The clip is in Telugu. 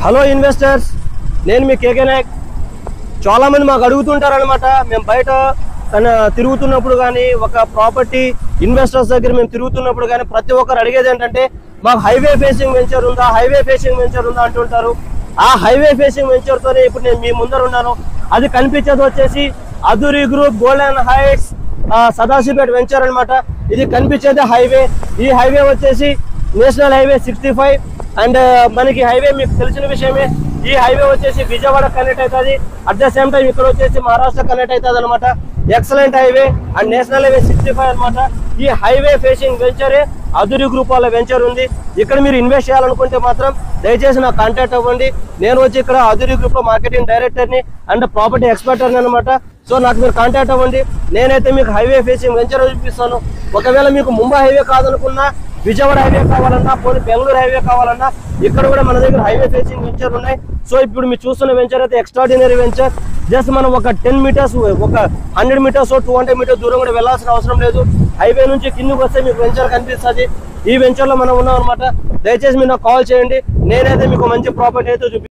హలో ఇన్వెస్టర్స్, నేను మీ కేకే నాయక్. చాలా మంది మాకు అడుగుతుంటారనమాట. మేము బయట తిరుగుతున్నప్పుడు కానీ, ఒక ప్రాపర్టీ ఇన్వెస్టర్స్ దగ్గర మేము తిరుగుతున్నప్పుడు కానీ ప్రతి ఒక్కరు అడిగేది ఏంటంటే, మాకు హైవే ఫేసింగ్ వెంచర్ ఉందా, హైవే ఫేసింగ్ వెంచర్ ఉందా అంటుంటారు. ఆ హైవే ఫేసింగ్ వెంచర్తోనే ఇప్పుడు నేను మీ ముందర ఉన్నాను. అది కనిపించేది వచ్చేసి Adhuri group Golden Heights Sadashivpet venture అనమాట. ఇది కనిపించేది హైవే. ఈ హైవే వచ్చేసి నేషనల్ హైవే 65. అండ్ మనకి హైవే మీకు తెలిసిన విషయమే. ఈ హైవే వచ్చేసి విజయవాడ కనెక్ట్ అవుతుంది. అట్ ద సేమ్ టైం ఇక్కడ వచ్చేసి మహారాష్ట్ర కనెక్ట్ అవుతుంది అనమాట. Excellent highway and national highway 65 అనమాట. ఈ హైవే ఫేసింగ్ వెంచరే అధురి గ్రూప్ వాళ్ళ వెంచర్ ఉంది. ఇక్కడ మీరు ఇన్వెస్ట్ చేయాలనుకుంటే మాత్రం దయచేసి నాకు కాంటాక్ట్ అవ్వండి. నేను వచ్చి ఇక్కడ అధురి గ్రూప్ లో మార్కెటింగ్ డైరెక్టర్ని అండ్ ప్రాపర్టీ ఎక్స్పర్టర్ని అనమాట. సో నాకు మీరు కాంటాక్ట్ అవ్వండి. నేనైతే మీకు హైవే ఫేసింగ్ వెంచర్ చూపిస్తాను. ఒకవేళ మీకు ముంబై హైవే కాదనుకున్నా, విజయవాడ హైవే కావాలన్నా, పోనీ బెంగళూరు హైవే కావాలన్నా, ఇక్కడ కూడా మన దగ్గర హైవే ఫేసింగ్ వెంచర్ ఉన్నాయి. సో ఇప్పుడు మీరు చూస్తున్న వెంచర్ అయితే ఎక్స్ట్రాడినరీ వెంచర్. జస్ట్ మనం ఒక 10 మీటర్స్, ఒక 100 మీటర్స్, 200 మీటర్స్ దూరం కూడా వెళ్లాల్సిన అవసరం లేదు. హైవే నుంచి కిందకి వస్తే మీకు వెంచర్ కనిపిస్తుంది. ఈ వెంచర్ లో మనం ఉన్నాం అనమాట. దయచేసి మీరు నాకు కాల్ చేయండి. నేనైతే మీకు మంచి ప్రాపర్టీ అయితే